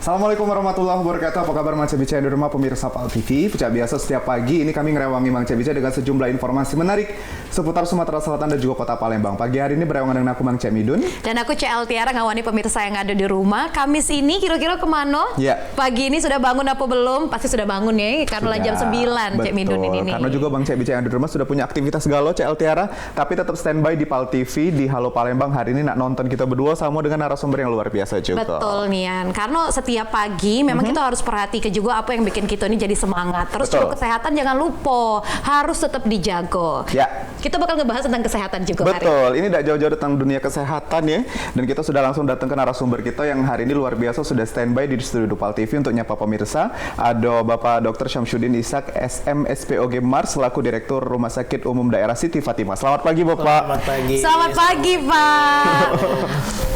Assalamualaikum warahmatullahi wabarakatuh. Apa kabar Mang Cebica di rumah pemirsa PAL TV? Seperti biasa setiap pagi ini kami ngerewangi Mang Cebica dengan sejumlah informasi menarik seputar Sumatera Selatan dan juga Kota Palembang. Pagi hari ini berewangan dengan aku Mang Cek Midun dan aku CL Tiara ngawani pemirsa yang ada di rumah. Kamis ini kira-kira kemana? Ya. Pagi ini sudah bangun apa belum? Pasti sudah bangun ya, karena jam 9 Cek Midun ini nih. Karena juga Bang Cebica yang ada di rumah sudah punya aktivitas galau CL Tiara, tapi tetap standby di PAL TV di Halo Palembang. Hari ini nak nonton kita berdua sama dengan narasumber yang luar biasa juga. Betul Nian, karena setiap pagi memang kita harus perhatikan juga apa yang bikin kita ini jadi semangat. Terus juga kesehatan jangan lupa, harus tetap dijaga. Ya. Kita bakal ngebahas tentang kesehatan juga. Betul, ini tidak jauh-jauh tentang dunia kesehatan ya. Dan kita sudah langsung datang ke narasumber kita yang hari ini luar biasa sudah standby di studio PAL TV untuk nyapa pemirsa. Ada Bapak Dr. Syamsuddin Ishak, SM SPOG Mars, selaku Direktur Rumah Sakit Umum Daerah Siti Fatimah. Selamat pagi Bapak. Selamat pagi. Selamat pagi Pak.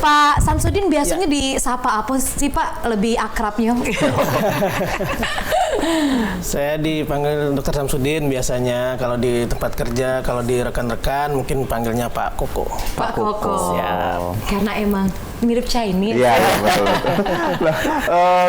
Pak Syamsuddin biasanya disapa apa sih Pak? Lebih akrabnya? Saya dipanggil Dr. Syamsuddin biasanya kalau di tempat kerja, kalau di rekan-rekan mungkin panggilnya Pak Koko. Pak Koko. Siap. Karena emang mirip Chinese. Iya, betul. Nah,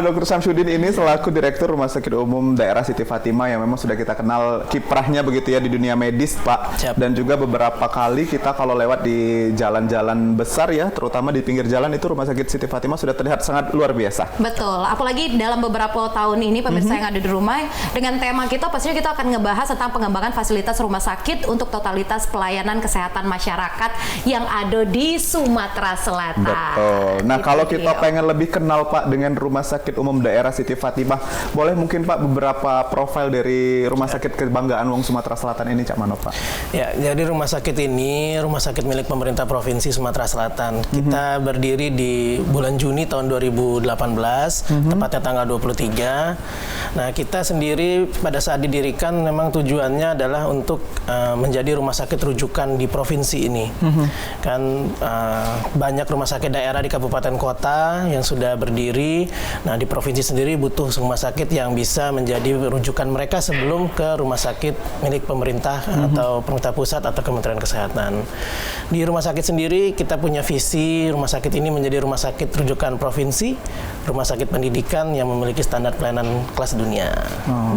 Dr. Syamsuddin ini selaku Direktur Rumah Sakit Umum Daerah Siti Fatimah yang memang sudah kita kenal kiprahnya begitu ya di dunia medis, Pak. Siap. Dan juga beberapa kali kita kalau lewat di jalan-jalan besar ya, terutama di pinggir jalan itu Rumah Sakit Siti Fatimah sudah terlihat sangat luar biasa. Betul. Apalagi dalam beberapa tahun ini pemirsa yang ada di rumah, dengan tema kita pastinya kita akan ngebahas tentang pengembangan fasilitas rumah sakit untuk totalitas pelayanan kesehatan masyarakat yang ada di Sumatera Selatan. Betul. Nah, kalau kita pengen lebih kenal Pak dengan Rumah Sakit Umum Daerah Siti Fatimah, boleh mungkin Pak beberapa profil dari Rumah Sakit Kebanggaan Wong Sumatera Selatan ini Cak Mano Pak? Ya, jadi rumah sakit ini rumah sakit milik pemerintah Provinsi Sumatera Selatan. Kita berdiri di bulan Juni tahun 2018, tepatnya tanggal 23. Nah, kita sendiri pada saat didirikan memang tujuannya adalah untuk menjadi rumah sakit rujukan di provinsi ini. Kan banyak rumah sakit daerah di kabupaten kota yang sudah berdiri. Nah, di provinsi sendiri butuh rumah sakit yang bisa menjadi rujukan mereka sebelum ke rumah sakit milik pemerintah atau pemerintah pusat atau Kementerian Kesehatan. Di rumah sakit sendiri kita punya visi rumah sakit ini menjadi rumah sakit rujukan provinsi, rumah sakit pendidikan yang memiliki standar pelayanan kelas dunia.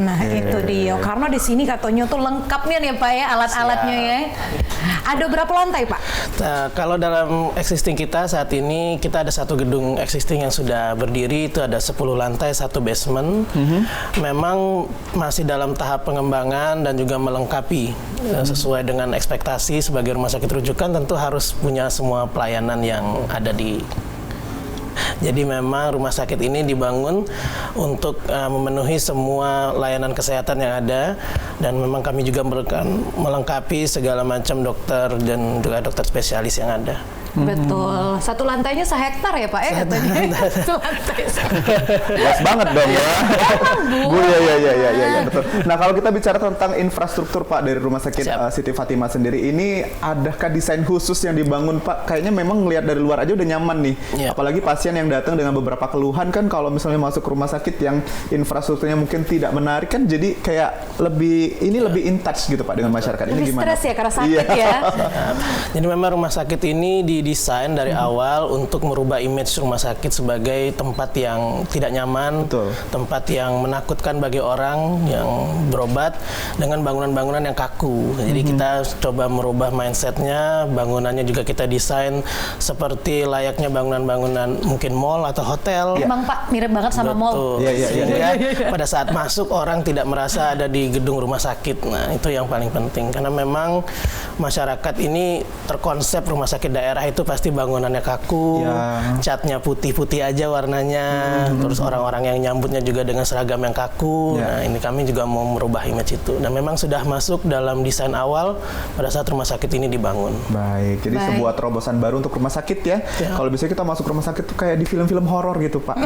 Nah, itu dia. Karena di sini katanya tuh lengkapnya nih Pak ya, alat-alatnya ya. Ada berapa lantai Pak? Nah, kalau dalam existing kita saat ini kita ada satu gedung existing yang sudah berdiri, itu ada 10 lantai, 1 basement. Memang masih dalam tahap pengembangan dan juga melengkapi sesuai dengan ekspektasi sebagai rumah sakit rujukan tentu harus punya semua pelayanan yang ada di. Jadi memang rumah sakit ini dibangun untuk memenuhi semua layanan kesehatan yang ada, dan memang kami juga melengkapi segala macam dokter dan juga dokter spesialis yang ada. Betul. Satu lantainya sehektar ya Pak ya katanya. Satu lantai. Luas banget dong ya. Bu, ya, betul. Nah, kalau kita bicara tentang infrastruktur Pak dari Rumah Sakit Siti Fatimah sendiri ini, adakah desain khusus yang dibangun Pak? Kayaknya memang ngelihat dari luar aja udah nyaman nih. Apalagi pasien yang datang dengan beberapa keluhan kan, kalau misalnya masuk rumah sakit yang infrastrukturnya mungkin tidak menarik kan, jadi kayak lebih in touch gitu Pak dengan masyarakat. Ini lebih gimana? Stres ya karena sakit ya. Jadi memang rumah sakit ini didesain dari awal untuk merubah image rumah sakit sebagai tempat yang tidak nyaman, tempat yang menakutkan bagi orang yang berobat dengan bangunan-bangunan yang kaku. Jadi kita coba merubah mindsetnya, bangunannya juga kita desain seperti layaknya bangunan-bangunan mungkin mall atau hotel. Emang Pak mirip banget sama mall. Sehingga pada saat masuk orang tidak merasa ada di gedung rumah sakit. Nah, itu yang paling penting karena memang masyarakat ini terkonsep rumah sakit daerah itu pasti bangunannya kaku, catnya putih-putih aja warnanya, terus orang-orang yang nyambutnya juga dengan seragam yang kaku. Nah, ini kami juga mau merubah image itu. Dan memang sudah masuk dalam desain awal pada saat rumah sakit ini dibangun. Baik, jadi sebuah terobosan baru untuk rumah sakit ya. Kalau bisa kita masuk rumah sakit tuh kayak di film-film horor gitu Pak.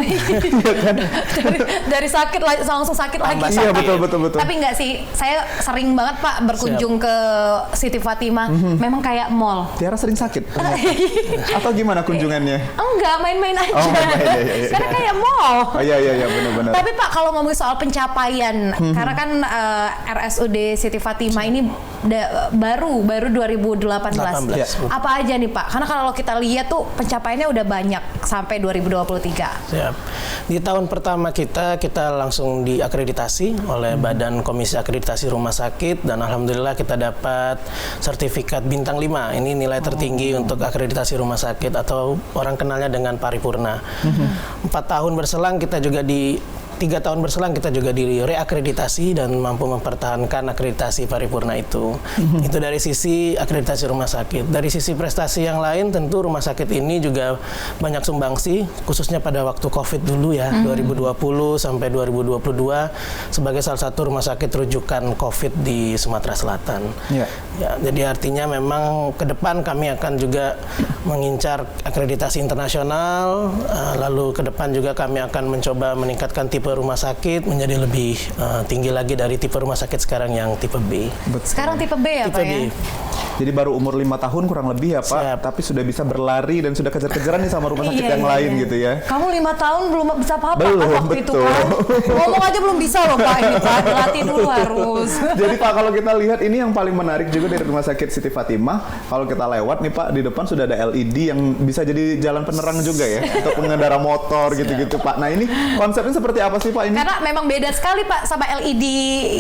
Dari sakit langsung sakit lagi. Iya, betul. Tapi enggak sih, saya sering banget Pak berkunjung ke Siti Fatimah. Memang kayak mall. Tiara sering sakit. Atau gimana kunjungannya? Enggak, main-main aja. Oh, main-main, iya. Karena kayak mall. Oh iya benar-benar. Tapi Pak, kalau ngomongin soal pencapaian, karena kan RSUD Siti Fatimah ini baru 2018. Ya. Apa aja nih Pak? Karena kalau kita lihat tuh pencapaiannya udah banyak sampai 2023. Siap. Di tahun pertama kita langsung diakreditasi oleh Badan Komisi Akreditasi Rumah Sakit dan alhamdulillah kita dapat sertifikat bintang 5. Ini nilai tertinggi untuk akreditasi rumah sakit atau orang kenalnya dengan paripurna. 4 tahun berselang kita juga 3 tahun berselang kita juga direakreditasi dan mampu mempertahankan akreditasi paripurna itu. Itu dari sisi akreditasi rumah sakit. Dari sisi prestasi yang lain tentu rumah sakit ini juga banyak sumbangsi, khususnya pada waktu COVID dulu ya, 2020 sampai 2022 sebagai salah satu rumah sakit rujukan COVID di Sumatera Selatan. Ya. Ya, jadi artinya memang ke depan kami akan juga mengincar akreditasi internasional, lalu ke depan juga kami akan mencoba meningkatkan tipe rumah sakit menjadi lebih tinggi lagi dari tipe rumah sakit sekarang yang tipe B. Betul. Sekarang tipe B ya Tipe Pak B. ya? Jadi baru umur 5 tahun kurang lebih ya Pak, Siap. tapi sudah bisa berlari dan sudah kejar-kejaran nih sama rumah sakit yang lain gitu ya. Kamu 5 tahun belum bisa apa-apa Belum, kan waktu itu betul. kan? Ngomong aja belum bisa loh Pak ini Pak, dilatih dulu harus. Jadi Pak, kalau kita lihat ini yang paling menarik juga dari rumah sakit Siti Fatimah, kalau kita lewat nih Pak, di depan sudah ada LED yang bisa jadi jalan penerang juga ya untuk pengendara motor gitu-gitu Pak. Nah ini konsepnya seperti apa sih Pak ini? Karena memang beda sekali Pak sama LED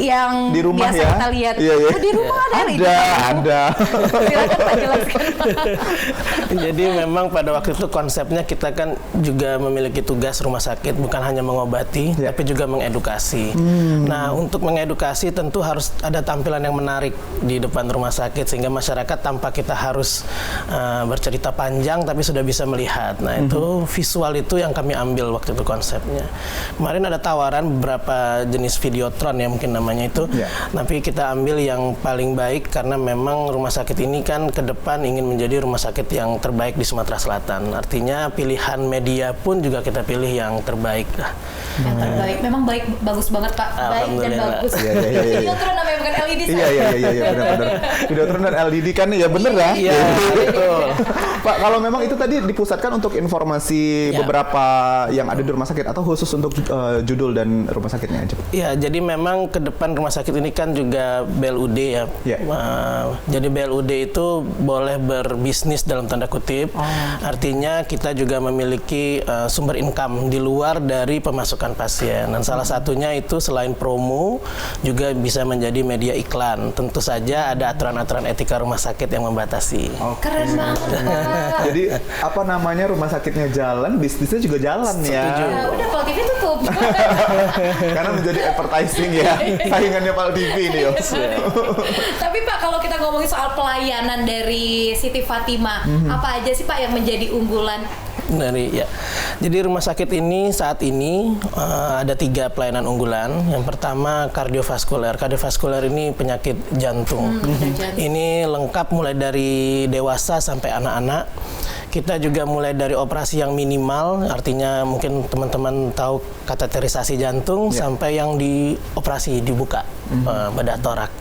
yang Di rumah biasa ya? kita lihat. Iya, iya. Oh, di rumah ada LED. Ada. Silakan Pak jelaskan. Jadi memang pada waktu itu konsepnya kita kan juga memiliki tugas rumah sakit bukan hanya mengobati, Ya. tapi juga mengedukasi. Nah, untuk mengedukasi tentu harus ada tampilan yang menarik di depan rumah sakit sehingga masyarakat tanpa kita harus bercerita panjang tapi sudah bisa melihat. Nah, itu visual itu yang kami ambil waktu itu konsepnya. Kemarin ada tawaran beberapa jenis videotron ya mungkin namanya itu, Ya. tapi kita ambil yang paling baik karena memang rumah sakit ini kan ke depan ingin menjadi rumah sakit yang terbaik di Sumatera Selatan. Artinya pilihan media pun juga kita pilih yang terbaik lah. Yang terbaik, memang bagus banget Pak, baik dan Alhamdulillah. bagus. Iya. Videotron namanya bukan LED. Iya benar-benar. Videotron dan LED kan ya bener ya. Iya, betul. Pak, kalau memang itu tadi dipusatkan untuk informasi Ya. beberapa yang ada di rumah sakit atau khusus untuk judul dan rumah sakitnya aja? Ya, jadi memang ke depan rumah sakit ini kan juga BLUD ya. Ya. Jadi BLUD itu boleh berbisnis dalam tanda kutip. Artinya kita juga memiliki sumber income di luar dari pemasukan pasien. Dan salah satunya itu selain promo juga bisa menjadi media iklan. Tentu saja ada aturan-aturan etika rumah sakit yang membatasi. Keren banget Pak. Jadi apa namanya, rumah sakitnya jalan, bisnisnya juga jalan ya. Setuju. Ya udah Pak TV tutup. Karena menjadi advertising ya. Saingannya Pal TV ini yo. Tapi Pak, kalau kita ngomongin soal pelayanan dari Siti Fatimah, apa aja sih Pak yang menjadi unggulan? Jadi rumah sakit ini saat ini ada 3 pelayanan unggulan. Yang pertama kardiovaskuler. Kardiovaskuler ini penyakit jantung. Ini lengkap mulai dari dewasa sampai anak-anak. Kita juga mulai dari operasi yang minimal, artinya mungkin teman-teman tahu kateterisasi jantung, sampai yang dioperasi dibuka bedah torak.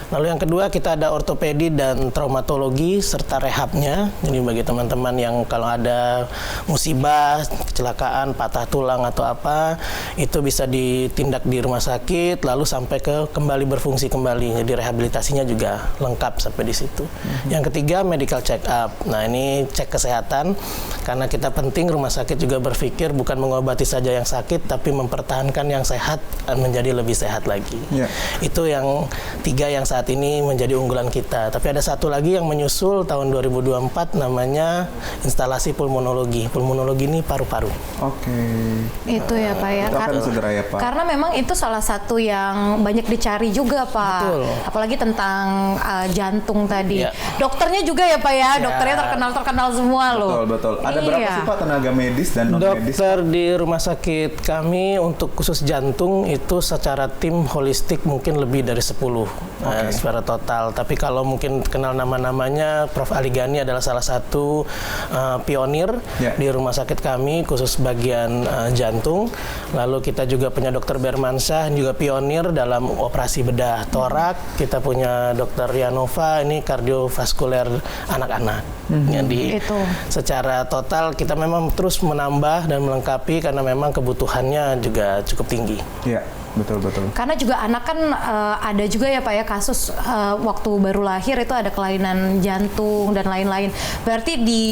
Lalu yang kedua kita ada ortopedi dan traumatologi serta rehabnya. Jadi bagi teman-teman yang kalau ada musibah, kecelakaan, patah tulang atau apa, itu bisa ditindak di rumah sakit lalu sampai ke kembali berfungsi kembali. Jadi rehabilitasinya juga lengkap sampai di situ. Yang ketiga medical check up. Nah, ini cek kesehatan karena kita penting rumah sakit juga berpikir bukan mengobati saja yang sakit tapi mempertahankan yang sehat dan menjadi lebih sehat lagi. Ya. Itu yang 3 yang saat ini menjadi unggulan kita. Tapi ada satu lagi yang menyusul tahun 2024 namanya instalasi pulmonologi. Pulmonologi ini paru-paru. Oke. Itu ya Pak ya. Itu akan segera ya Pak. Karena memang itu salah satu yang banyak dicari juga Pak. Betul. Apalagi tentang jantung tadi. Ya. Dokternya juga ya Pak ya. Dokternya terkenal semua loh. Betul. Ada Ada berapa sih Pak tenaga medis dan non medis? Dokter di rumah sakit kami untuk khusus jantung itu secara tim holistik mungkin lebih dari 10 secara total. Tapi kalau mungkin kenal nama-namanya, Prof. Ali Gani adalah salah satu pionir di rumah sakit kami khusus bagian jantung. Lalu kita juga punya Dokter Bermansyah juga pionir dalam operasi bedah torak. Kita punya Dokter Rianova ini kardiovaskuler anak-anak. Jadi secara total kita memang terus menambah dan melengkapi karena memang kebutuhannya juga cukup tinggi. Iya, betul. Karena juga anak kan ada juga ya Pak ya kasus waktu baru lahir itu ada kelainan jantung dan lain-lain. Berarti di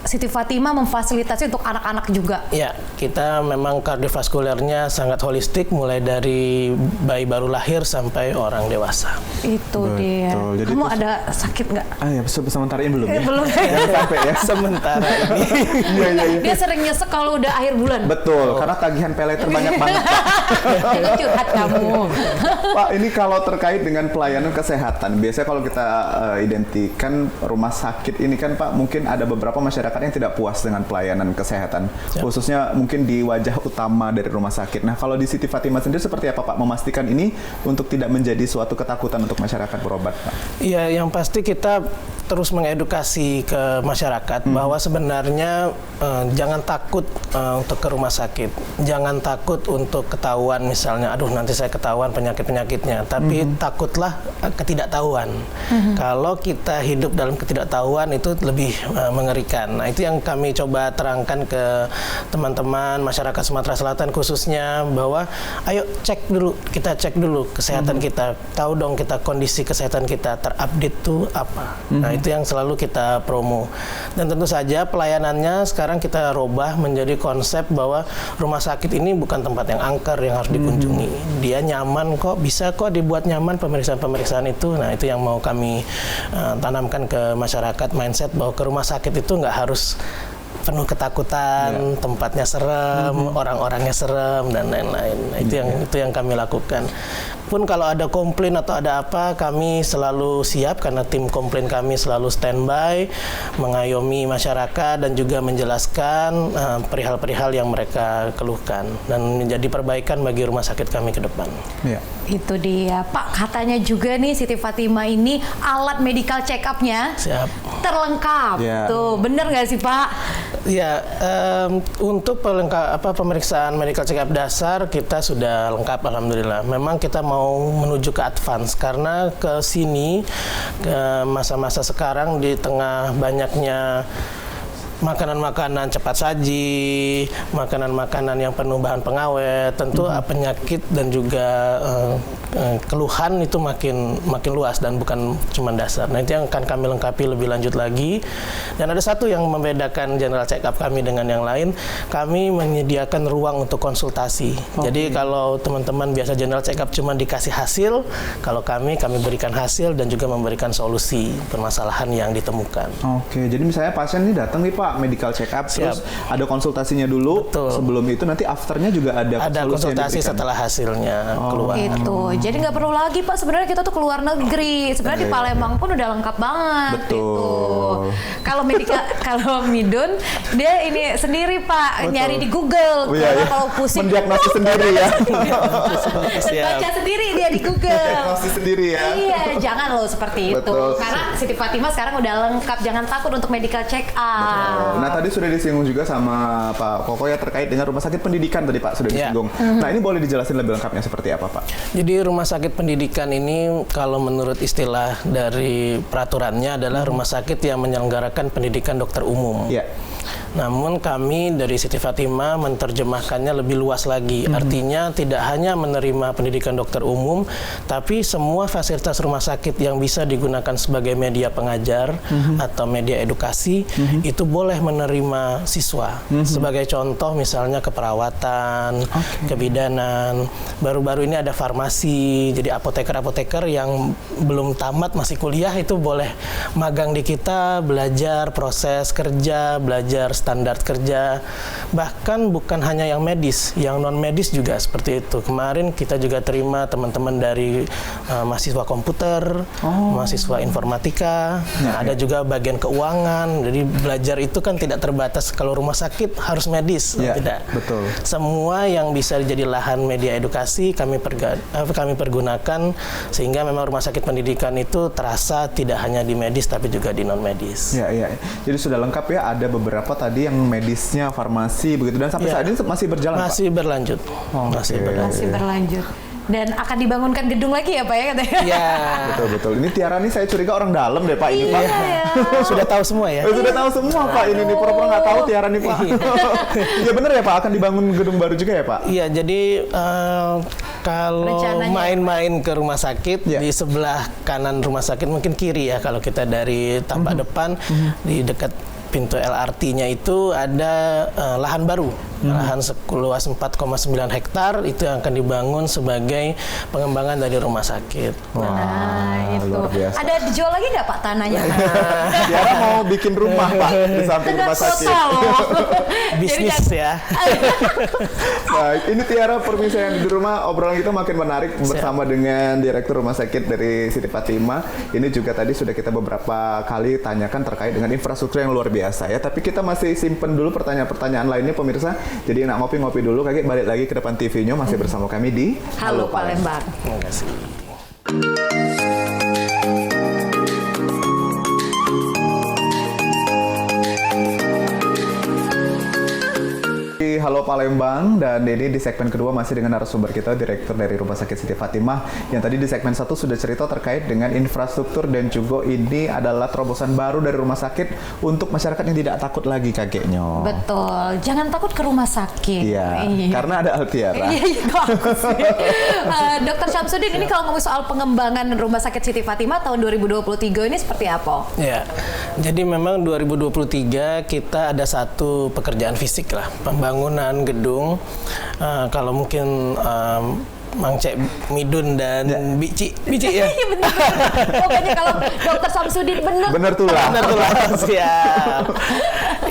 Siti Fatimah memfasilitasi untuk anak-anak juga. Ya, kita memang kardiovaskulernya sangat holistik mulai dari bayi baru lahir sampai orang dewasa. Itu dia. Jadi kamu ada sakit nggak? Ya, sementara ini belum ya. Belum. Jangan sampai ya. Sementara ini. Iya. Dia sering nyesek kalau udah akhir bulan. Betul, karena tagihan pay later banyak banget Pak. Jangan curhat kamu. Pak, ini kalau terkait dengan pelayanan kesehatan, biasanya kalau kita identikan rumah sakit ini kan Pak, mungkin ada beberapa masyarakat yang tidak puas dengan pelayanan kesehatan, khususnya mungkin di wajah utama dari rumah sakit. Nah, kalau di Siti Fatimah sendiri seperti apa Pak memastikan ini untuk tidak menjadi suatu ketakutan untuk masyarakat berobat Pak? Iya, yang pasti kita terus mengedukasi ke masyarakat bahwa sebenarnya jangan takut untuk ke rumah sakit, jangan takut untuk ketahuan misalnya, aduh nanti saya ketahuan penyakit-penyakitnya, tapi takutlah ketidaktahuan. Kalau kita hidup dalam ketidaktahuan itu lebih mengerikan. Nah, itu yang kami coba terangkan ke teman-teman masyarakat Sumatera Selatan khususnya bahwa ayo kita cek dulu kesehatan kita, tahu dong kita kondisi kesehatan kita terupdate tuh apa. Nah, itu yang selalu kita promo. Dan tentu saja pelayanannya sekarang kita robah menjadi konsep bahwa rumah sakit ini bukan tempat yang angker yang harus dikunjungi. Dia nyaman kok, bisa kok dibuat nyaman pemeriksaan-pemeriksaan itu. Nah, itu yang mau kami tanamkan ke masyarakat, mindset bahwa ke rumah sakit itu nggak harus penuh ketakutan, tempatnya serem, orang-orangnya serem dan lain-lain. Nah, itu yang kami lakukan. Pun kalau ada komplain atau ada apa, kami selalu siap karena tim komplain kami selalu standby, mengayomi masyarakat dan juga menjelaskan perihal-perihal yang mereka keluhkan dan menjadi perbaikan bagi rumah sakit kami ke depan. Iya. Itu dia, Pak. Katanya juga nih Siti Fatimah ini alat medical check up-nya terlengkap. Tuh, bener nggak sih Pak? Ya, untuk pemeriksaan medical check up dasar kita sudah lengkap alhamdulillah. Memang kita mau menuju ke advance karena ke sini ke masa-masa sekarang di tengah banyaknya makanan-makanan cepat saji, makanan-makanan yang penuh bahan pengawet, tentu penyakit dan juga keluhan itu makin luas dan bukan cuma dasar. Nah, itu yang akan kami lengkapi lebih lanjut lagi. Dan ada satu yang membedakan general check up kami dengan yang lain, kami menyediakan ruang untuk konsultasi. Jadi kalau teman-teman biasa general check up cuma dikasih hasil, kalau kami berikan hasil dan juga memberikan solusi permasalahan yang ditemukan. Oke, jadi misalnya pasien ini datang nih Pak, medical check up, terus ada konsultasinya dulu. Betul. Sebelum itu nanti afternya juga ada konsultasi setelah hasilnya keluar. Itu. Jadi nggak perlu lagi Pak, sebenarnya kita tuh keluar negeri. Sebenarnya di Palembang pun udah lengkap banget. Betul. Kalau kalau Midun dia ini sendiri Pak, nyari di Google. Karena kalau pusing mendiagnosis sendiri ya. Baca sendiri dia di Google. Mendiagnosis sendiri ya. Iya, jangan loh seperti itu. Karena Siti Fatimah sekarang udah lengkap, jangan takut untuk medical check up. Nah, tadi sudah disinggung juga sama Pak Koko ya terkait dengan rumah sakit pendidikan tadi Pak sudah disinggung. Nah, ini boleh dijelasin lebih lengkapnya seperti apa Pak? Jadi rumah sakit pendidikan ini kalau menurut istilah dari peraturannya adalah rumah sakit yang menyelenggarakan pendidikan dokter umum. Iya. Namun kami dari Siti Fatimah menerjemahkannya lebih luas lagi. Artinya tidak hanya menerima pendidikan dokter umum, tapi semua fasilitas rumah sakit yang bisa digunakan sebagai media pengajar atau media edukasi itu boleh menerima siswa. Sebagai contoh misalnya keperawatan, kebidanan. Baru-baru ini ada farmasi. Jadi apoteker-apoteker yang belum tamat masih kuliah itu boleh magang di kita, belajar proses kerja, belajar standar kerja. Bahkan bukan hanya yang medis, yang non medis juga seperti itu. Kemarin kita juga terima teman-teman dari mahasiswa komputer, mahasiswa informatika, ada juga bagian keuangan. Jadi belajar itu kan tidak terbatas kalau rumah sakit harus medis, tidak. Betul. Semua yang bisa jadi lahan media edukasi kami pergunakan sehingga memang rumah sakit pendidikan itu terasa tidak hanya di medis tapi juga di non medis. Iya. Jadi sudah lengkap ya, ada beberapa tadi yang medisnya, farmasi begitu, dan sampai saat ini masih berjalan, masih Pak? berlanjut. Masih berlanjut. Dan akan dibangunkan gedung lagi ya Pak ya katanya? Iya. Betul. Ini Tiara nih saya curiga orang dalam deh Pak ini Pak. Iya. Sudah tahu semua ya? Sudah tahu semua Pak, ini nih pura-pura nggak tahu Tiara nih Pak. Iya bener ya Pak, akan dibangun gedung baru juga ya Pak? Iya, jadi kalau Rencananya. main-main ke rumah sakit, di sebelah kanan rumah sakit, mungkin kiri ya kalau kita dari tampak depan, di dekat pintu LRT-nya itu ada lahan baru, lahan seluas 4,9 hektar itu yang akan dibangun sebagai pengembangan dari rumah sakit. Nah, itu. luar biasa. Ada dijual lagi nggak Pak tanahnya? Tiara mau bikin rumah Pak di samping Dengan rumah sakit. kota loh. Bisnis ya. Baik, ini Tiara permisi yang di rumah, obrolan kita makin menarik bersama dengan Direktur Rumah Sakit dari Siti Fatimah. Ini juga tadi sudah kita beberapa kali tanyakan terkait dengan infrastruktur yang luar biasa ya. Tapi kita masih simpen dulu pertanyaan-pertanyaan lainnya pemirsa. Jadi nak ngopi-ngopi dulu, kakek balik lagi ke depan TV-nya masih bersama kami di Halo Palembang. Terima kasih. Halo Palembang, dan ini di segmen kedua masih dengan narasumber kita, Direktur dari Rumah Sakit Siti Fatimah, yang tadi di segmen 1 sudah cerita terkait dengan infrastruktur dan juga ini adalah terobosan baru dari rumah sakit untuk masyarakat yang tidak takut lagi kakeknya. Betul, jangan takut ke rumah sakit. Iya, karena ada Altiara. Iya, kok aku sih. Dokter Syamsuddin, ini kalau ngomong soal pengembangan Rumah Sakit Siti Fatimah tahun 2023 ini seperti apa? Ya, jadi memang 2023 kita ada satu pekerjaan fisik lah, pembangunan gedung. Kalau mungkin Mang Cek Midun dan Bici ya. Iya benar. Pokoknya kalau Dokter Syamsuddin Bener tuh lah. Siap.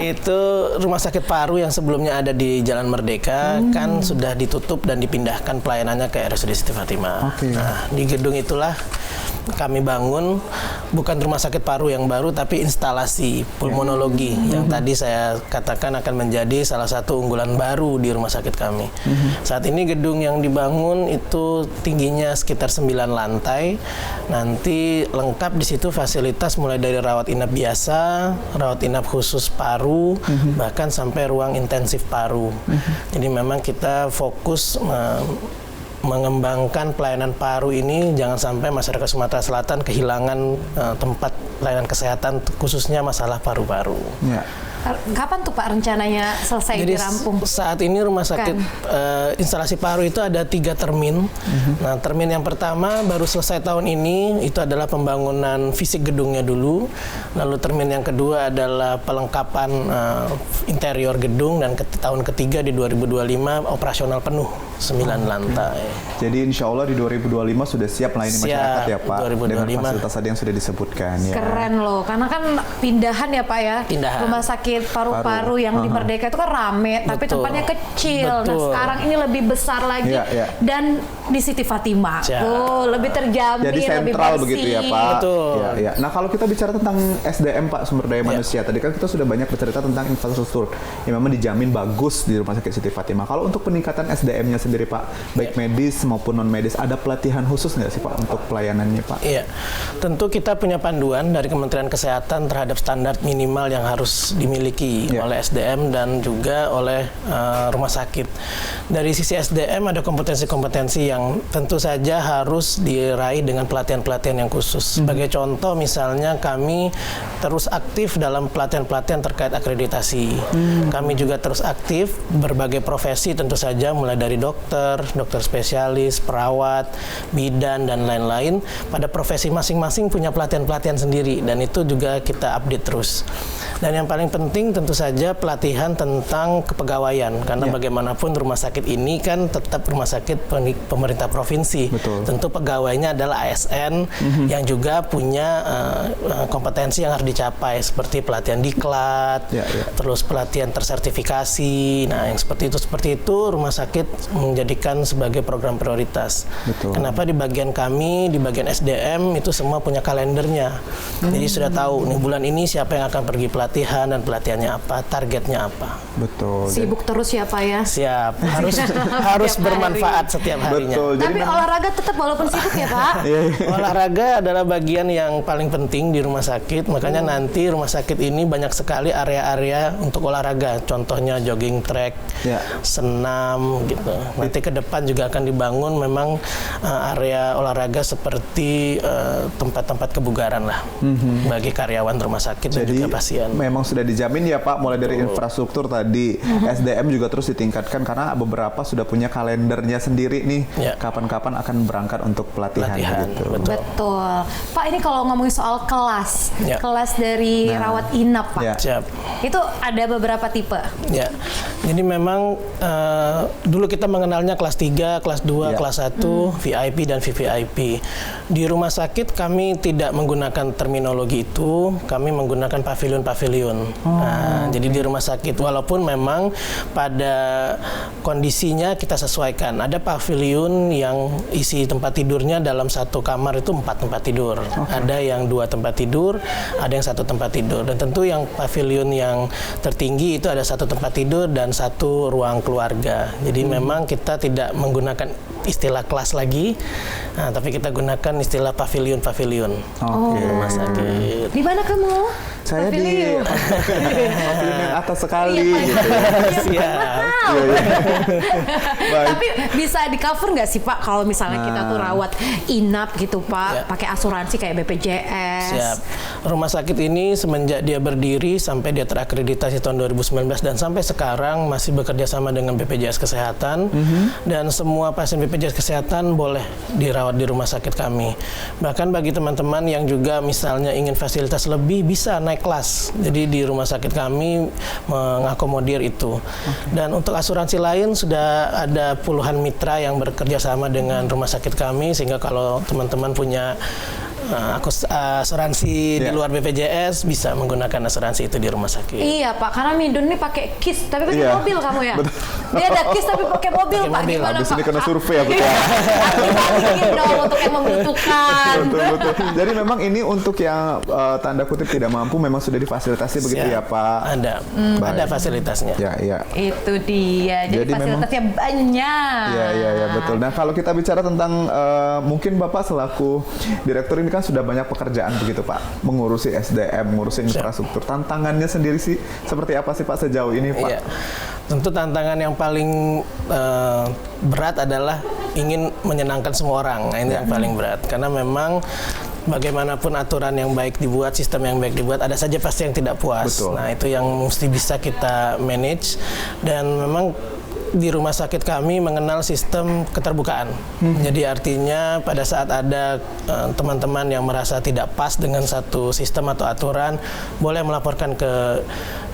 Itu rumah sakit paru yang sebelumnya ada di Jalan Merdeka kan sudah ditutup dan dipindahkan pelayanannya ke RSUD Siti Fatimah. Nah, di gedung itulah kami bangun bukan rumah sakit paru yang baru tapi instalasi pulmonologi yang tadi saya katakan akan menjadi salah satu unggulan baru di rumah sakit kami. Saat ini gedung yang dibangun itu tingginya sekitar 9 lantai. Nanti lengkap di situ fasilitas mulai dari rawat inap biasa, rawat inap khusus paru, bahkan sampai ruang intensif paru. Jadi memang kita fokus mengembangkan pelayanan paru ini, jangan sampai masyarakat Sumatera Selatan kehilangan tempat pelayanan kesehatan khususnya masalah paru-paru. Ya. Kapan tuh Pak rencananya selesai Jadi dirampung? saat ini rumah sakit instalasi paru itu ada 3 termin. Nah, termin yang pertama baru selesai tahun ini, itu adalah pembangunan fisik gedungnya dulu. Lalu termin yang kedua adalah pelengkapan interior gedung, dan tahun ketiga di 2025 operasional penuh 9 lantai. Jadi insya Allah di 2025 sudah siap melayani masyarakat ya Pak, 2025. dengan fasilitas tadi yang sudah disebutkan ya. Keren loh, karena kan pindahan ya Pak ya. Pindahan. Rumah sakit paru-paru yang di Merdeka itu kan rame, tapi Betul. tempatnya kecil. Nah Betul. sekarang ini lebih besar lagi, dan di Siti Fatimah. Oh, lebih terjamin, Jadi lebih sentral bersih. begitu ya Pak. Betul. Ya. Nah kalau kita bicara tentang SDM Pak, sumber daya manusia, tadi kan kita sudah banyak bercerita tentang infrastruktur yang memang dijamin bagus di Rumah Sakit Siti Fatimah. Kalau untuk peningkatan SDM-nya sendiri Pak, baik medis maupun non medis, ada pelatihan khusus nggak sih Pak untuk pelayanannya Pak? Iya, tentu kita punya panduan dari Kementerian Kesehatan terhadap standar minimal yang harus dimiliki oleh SDM dan juga oleh rumah sakit. Dari sisi SDM ada kompetensi-kompetensi yang tentu saja harus diraih dengan pelatihan-pelatihan yang khusus. Sebagai contoh misalnya kami terus aktif dalam pelatihan-pelatihan terkait akreditasi. Kami juga terus aktif berbagai profesi tentu saja, mulai dari dokter spesialis, perawat, bidan dan lain-lain. Pada profesi masing-masing punya pelatihan-pelatihan sendiri dan itu juga kita update terus. Dan yang paling penting tentu saja pelatihan tentang kepegawaian, karena bagaimanapun rumah sakit ini kan tetap rumah sakit pemerintah provinsi. Betul. Tentu pegawainya adalah ASN yang juga punya kompetensi yang harus dicapai seperti pelatihan diklat, terus pelatihan tersertifikasi. Nah, yang seperti itu rumah sakit menjadikan sebagai program prioritas. Betul. Kenapa di bagian kami, di bagian SDM itu semua punya kalendernya. Jadi sudah tahu nih bulan ini siapa yang akan pergi pelatihan dan pelatihannya apa, targetnya apa. Betul. Sibuk terus ya Pak ya? Siap, harus Setiap bermanfaat hari. setiap harinya. Betul. Tapi olahraga tetap walaupun sibuk ya Pak? Olahraga adalah bagian yang paling penting di rumah sakit, makanya nanti rumah sakit ini banyak sekali area-area untuk olahraga. Contohnya jogging track, senam gitu. Nanti ke depan juga akan dibangun memang area olahraga seperti tempat-tempat kebugaran lah bagi karyawan rumah sakit dan juga pasien. Memang sudah dijamin ya Pak, mulai dari infrastruktur tadi, SDM juga terus ditingkatkan karena beberapa sudah punya kalendernya sendiri nih, kapan-kapan akan berangkat untuk pelatihan gitu. Betul. Pak, ini kalau ngomongin soal kelas, kelas dari rawat inap Pak, Siap. itu ada beberapa tipe. Ya, jadi memang dulu kita mengenalnya kelas 3, kelas 2, kelas 1, VIP dan VVIP. Di rumah sakit kami tidak menggunakan terminologi itu, kami menggunakan pavilion-pavilion. Nah, jadi di rumah sakit walaupun memang pada kondisinya kita sesuaikan. Ada pavilion yang isi tempat tidurnya dalam satu kamar itu 4 tempat tidur. Ada yang 2 tempat tidur, ada yang 1 tempat tidur. Dan tentu yang pavilion yang tertinggi itu ada 1 tempat tidur dan 1 ruang keluarga. Jadi memang kita tidak menggunakan istilah kelas lagi, tapi kita gunakan istilah pavilion-pavilion di rumah sakit. Di mana kamu? Saya di pavilion yang atas sekali. Siap. Tapi bisa di cover nggak sih Pak kalau misalnya kita tuh rawat inap gitu Pak, pakai asuransi kayak BPJS? Siap. Rumah sakit ini semenjak dia berdiri sampai dia terakreditasi tahun 2019 dan sampai sekarang masih bekerja sama dengan BPJS Kesehatan dan semua pasien BPJS Kesehatan boleh dirawat di rumah sakit kami. Bahkan bagi teman-teman yang juga misalnya ingin fasilitas lebih bisa naik kelas. Jadi di rumah sakit kami mengakomodir itu. Dan untuk asuransi lain sudah ada puluhan mitra yang bekerja sama dengan rumah sakit kami sehingga kalau teman-teman punya asuransi di luar BPJS bisa menggunakan asuransi itu di rumah sakit. Iya Pak, karena Midun ini pakai KIS tapi pakai mobil kamu ya. Dia ada KIS tapi pakai mobil Pak. Gimana Habis Pak? ini kena survei ya betul. Kita bikin dong untuk yang membutuhkan. Betul. Jadi memang ini untuk yang tanda kutip tidak mampu memang sudah difasilitasi begitu ya Pak. Ada fasilitasnya. Ya. Itu dia. Jadi fasilitasnya banyak. Iya betul. Nah kalau kita bicara tentang mungkin Bapak selaku direktur ini kan sudah banyak pekerjaan begitu Pak, mengurusi SDM, mengurusi infrastruktur. Tantangannya sendiri sih seperti apa sih Pak sejauh ini Pak? Iya. Tentu tantangan yang paling berat adalah ingin menyenangkan semua orang. Nah, ini yang paling berat karena memang bagaimanapun aturan yang baik dibuat, sistem yang baik dibuat, ada saja pasti yang tidak puas. Betul. Nah, itu yang mesti bisa kita manage dan memang di rumah sakit kami mengenal sistem keterbukaan. Jadi artinya pada saat ada teman-teman yang merasa tidak pas dengan satu sistem atau aturan, boleh melaporkan ke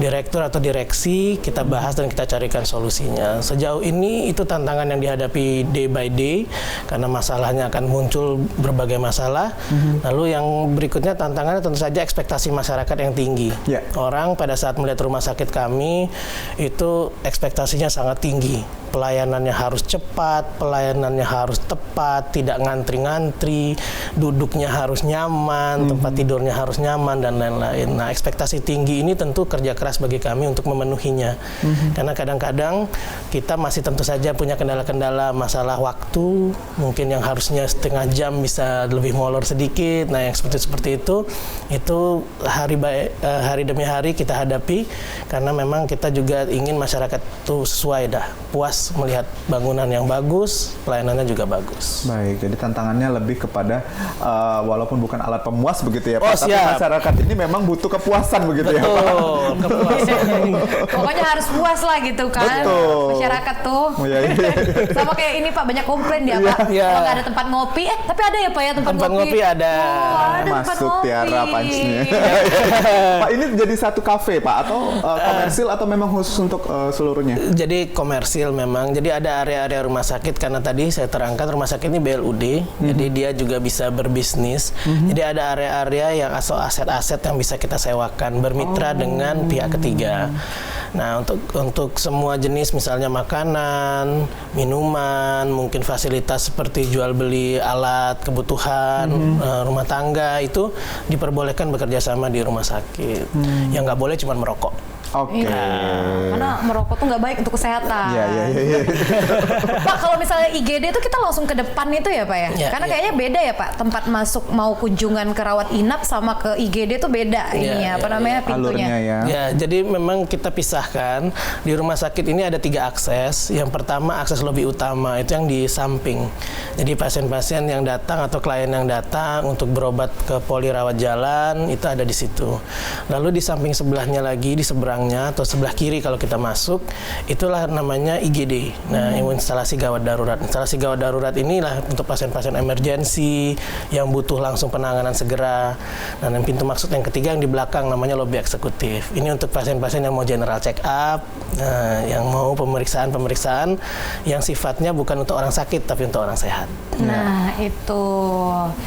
direktur atau direksi, kita bahas dan kita carikan solusinya. Sejauh ini itu tantangan yang dihadapi day by day karena masalahnya akan muncul berbagai masalah. Lalu yang berikutnya tantangannya tentu saja ekspektasi masyarakat yang tinggi. Orang pada saat melihat rumah sakit kami itu ekspektasinya sangat tinggi. Pelayanannya harus cepat, pelayanannya harus tepat, tidak ngantri-ngantri, duduknya harus nyaman, tempat tidurnya harus nyaman, dan lain-lain. Nah, ekspektasi tinggi ini tentu kerja keras bagi kami untuk memenuhinya. Karena kadang-kadang kita masih tentu saja punya kendala-kendala masalah waktu, mungkin yang harusnya setengah jam bisa lebih molor sedikit. Nah, yang seperti itu hari demi hari kita hadapi, karena memang kita juga ingin masyarakat itu sesuai puas melihat bangunan yang bagus, pelayanannya juga bagus. Baik, jadi tantangannya lebih kepada walaupun bukan alat pemuas begitu ya Pak, tapi siap. masyarakat ini memang butuh kepuasan begitu ya Pak. Kepuasan. Pokoknya harus puas lah gitu kan. Betul. Masyarakat tuh. Iya. Sama kayak ini Pak, banyak komplain ya Pak. Kalau nggak ada tempat ngopi, tapi ada ya Pak ya tempat ngopi ada. Ada tempat Masuk ngopi. Tiara punchnya. Pak, ini jadi satu kafe Pak atau komersil atau memang khusus untuk seluruhnya? Jadi komersil memang memang. Jadi ada area-area rumah sakit karena tadi saya terangkan rumah sakit ini BLUD, jadi dia juga bisa berbisnis. Jadi ada area-area yang aset-aset yang bisa kita sewakan, bermitra dengan pihak ketiga. Nah, untuk semua jenis misalnya makanan, minuman, mungkin fasilitas seperti jual beli alat kebutuhan rumah tangga itu diperbolehkan bekerja sama di rumah sakit. Yang nggak boleh cuma merokok. Oke. Iya, karena merokok tuh nggak baik untuk kesehatan. Iya. Pak, kalau misalnya IGD itu kita langsung ke depan itu ya Pak ya? Iya, Karena iya. kayaknya beda ya Pak, tempat masuk mau kunjungan ke rawat inap sama ke IGD itu beda ininya, apa namanya pintunya. Alurnya ya. Ya, jadi memang kita pisahkan di rumah sakit ini ada 3 akses. Yang pertama akses lobi utama itu yang di samping. Jadi pasien-pasien yang datang atau klien yang datang untuk berobat ke poli rawat jalan itu ada di situ. Lalu di samping sebelahnya lagi di seberangnya atau sebelah kiri kalau kita masuk itulah namanya IGD. Nah, instalasi gawat darurat. Instalasi gawat darurat inilah untuk pasien-pasien emergensi yang butuh langsung penanganan segera. Dan yang pintu masuk yang ketiga yang di belakang namanya lobi eksekutif. Ini untuk pasien-pasien yang mau general check up, yang mau pemeriksaan yang sifatnya bukan untuk orang sakit tapi untuk orang sehat. Nah, itu.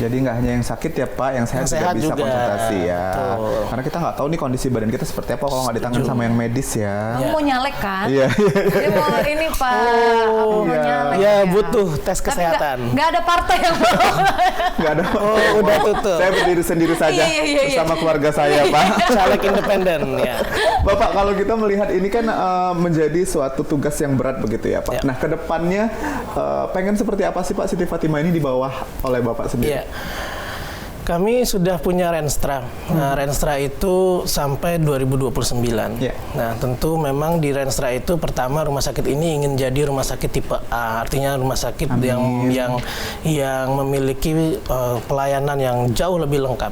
Jadi nggak hanya yang sakit ya Pak, yang sehat, Yang sehat juga bisa juga. konsultasi ya. Betul. Karena kita nggak tahu nih kondisi badan kita seperti apa kalau nggak ditangani sama yang medis ya. Kamu mau nyalek kan? Iya. Dia mau ini Pak, aku mau iya. nyalek. Ya, butuh tes Tapi kesehatan. nggak ada partai yang mau. Nggak ada. Udah tutup. Saya berdiri sendiri saja Iya. bersama keluarga saya Pak. Caleg independen ya. Bapak, kalau kita melihat ini kan menjadi suatu tugas yang berat begitu ya Pak. Ya. Nah, kedepannya pengen seperti apa sih Pak Siti Fatimah ini di bawah oleh Bapak sendiri? Iya. Kami sudah punya Renstra. Nah, Renstra itu sampai 2029. Ya. Nah, tentu memang di Renstra itu pertama rumah sakit ini ingin jadi rumah sakit tipe A, artinya rumah sakit yang memiliki pelayanan yang jauh lebih lengkap.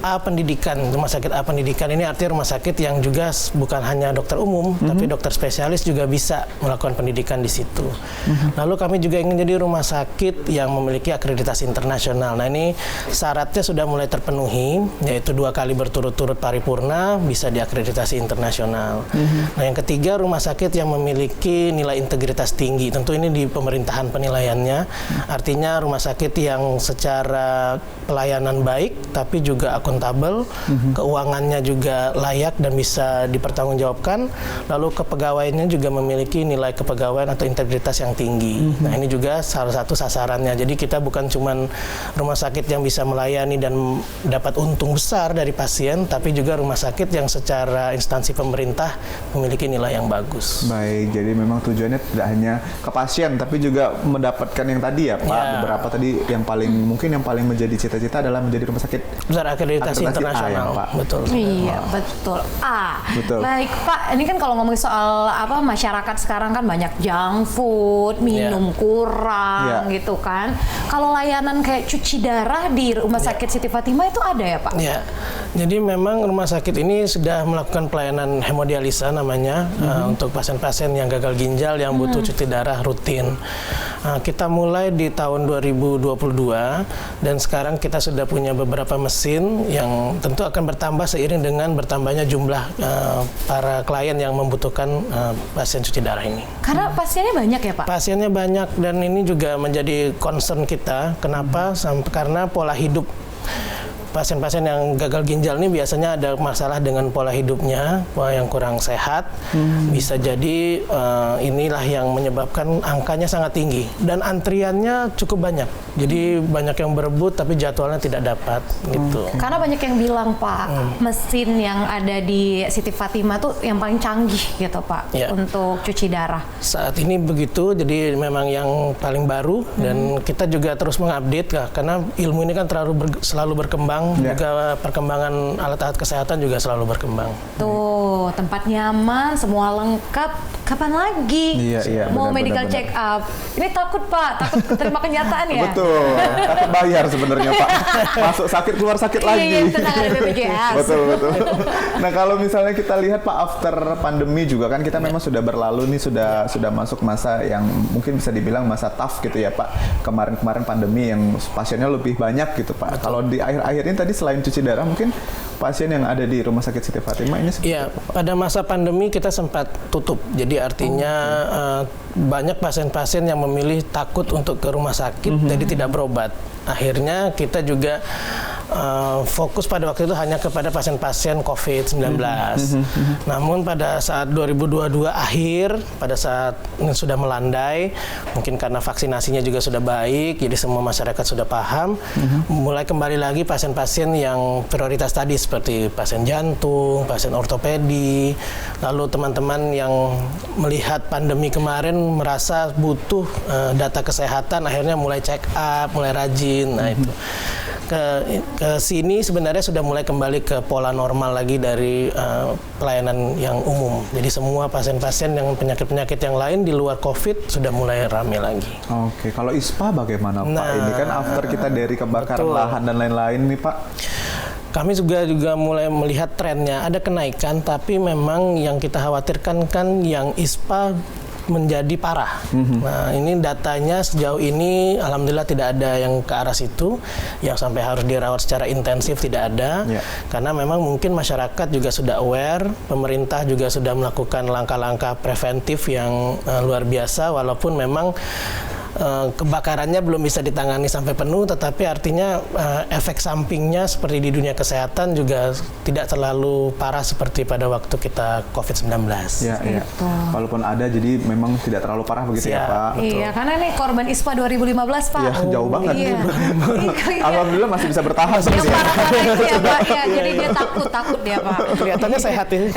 A pendidikan, rumah sakit A pendidikan ini artinya rumah sakit yang juga bukan hanya dokter umum, tapi dokter spesialis juga bisa melakukan pendidikan di situ. Lalu kami juga ingin jadi rumah sakit yang memiliki akreditasi internasional. Nah, ini syaratnya sudah mulai terpenuhi, yaitu 2 kali berturut-turut paripurna bisa diakreditasi internasional. Nah, yang ketiga rumah sakit yang memiliki nilai integritas tinggi. Tentu ini di pemerintahan penilaiannya, artinya rumah sakit yang secara pelayanan baik, tapi juga akuntabel, keuangannya juga layak dan bisa dipertanggungjawabkan, lalu kepegawaiannya juga memiliki nilai kepegawaian atau integritas yang tinggi. Nah, ini juga salah satu sasarannya. Jadi kita bukan cuman rumah sakit yang bisa melayani dan dapat untung besar dari pasien, tapi juga rumah sakit yang secara instansi pemerintah memiliki nilai yang bagus. Baik, jadi memang tujuannya tidak hanya ke pasien, tapi juga mendapatkan yang tadi ya Pak. Ya. Beberapa tadi yang paling mungkin yang paling menjadi cita-cita adalah menjadi rumah sakit Besar akreditasi A internasional, ya, Pak. betul. Iya, betul. Betul. Baik Pak, ini kan kalau ngomongin soal masyarakat sekarang kan banyak junk food, minum kurang gitu kan. Kalau layanan kayak cuci darah di rumah sakit Siti Fatimah itu ada ya Pak? Ya, jadi memang rumah sakit ini sudah melakukan pelayanan hemodialisa namanya untuk pasien-pasien yang gagal ginjal yang butuh cuci darah rutin. Kita mulai di tahun 2022 dan sekarang kita sudah punya beberapa mesin yang tentu akan bertambah seiring dengan bertambahnya jumlah para klien yang membutuhkan pasien cuci darah ini. Karena pasiennya banyak ya Pak? Pasiennya banyak dan ini juga menjadi concern kita. Kenapa? Karena pola hidup pasien-pasien yang gagal ginjal ini biasanya ada masalah dengan pola hidupnya, pola yang kurang sehat. Bisa jadi inilah yang menyebabkan angkanya sangat tinggi dan antriannya cukup banyak. Jadi banyak yang berebut tapi jadwalnya tidak dapat gitu. Karena banyak yang bilang Pak, mesin yang ada di Siti Fatimah tuh yang paling canggih gitu Pak untuk cuci darah. Saat ini begitu, jadi memang yang paling baru dan kita juga terus mengupdate karena ilmu ini kan selalu berkembang. Juga perkembangan alat-alat kesehatan juga selalu berkembang. Tuh, tempat nyaman, semua lengkap. Kapan lagi? Iya, mau benar, medical benar. check up. Ini takut Pak, takut terima kenyataan ya? Betul, takut bayar sebenarnya Pak. Masuk sakit, keluar sakit lagi. Iya, tenang ada BPJS. Betul. Nah, kalau misalnya kita lihat Pak, after pandemi juga kan kita memang sudah berlalu nih, sudah masuk masa yang mungkin bisa dibilang masa tough gitu ya Pak. Kemarin pandemi yang pasiennya lebih banyak gitu Pak. Kalau di akhir-akhir ini tadi selain cuci darah mungkin pasien yang ada di Rumah Sakit Siti Fatimah ini? Iya, pada masa pandemi kita sempat tutup. Jadi artinya banyak pasien-pasien yang memilih takut untuk ke rumah sakit, jadi tidak berobat. Akhirnya kita juga fokus pada waktu itu hanya kepada pasien-pasien COVID-19. Namun pada saat 2022 akhir, pada saat sudah melandai, mungkin karena vaksinasinya juga sudah baik, jadi semua masyarakat sudah paham, mulai kembali lagi pasien-pasien yang prioritas tadi seperti pasien jantung, pasien ortopedi, lalu teman-teman yang melihat pandemi kemarin merasa butuh data kesehatan, akhirnya mulai check up, mulai rajin. Nah itu ke sini sebenarnya sudah mulai kembali ke pola normal lagi dari pelayanan yang umum. Jadi semua pasien-pasien yang penyakit-penyakit yang lain di luar COVID sudah mulai ramai lagi. Oke, kalau ISPA bagaimana Pak? Ini kan after kita dari kebakaran lahan dan lain-lain nih Pak. Kami juga mulai melihat trennya ada kenaikan, tapi memang yang kita khawatirkan kan yang ISPA menjadi parah. Nah, ini datanya sejauh ini alhamdulillah tidak ada yang ke arah situ, yang sampai harus dirawat secara intensif tidak ada. Karena memang mungkin masyarakat juga sudah aware, pemerintah juga sudah melakukan langkah-langkah preventif yang luar biasa, walaupun memang kebakarannya belum bisa ditangani sampai penuh, tetapi artinya efek sampingnya seperti di dunia kesehatan juga tidak terlalu parah seperti pada waktu kita COVID-19. Ya. Walaupun ada, jadi memang tidak terlalu parah begitu ya Pak. Iya, karena ini korban ISPA 2015 Pak. Iya, jauh banget. Iya. Alhamdulillah masih bisa bertahan. Yang parah-parah itu ya Pak, ya, jadi dia takut dia Pak. Kelihatannya sehat ini.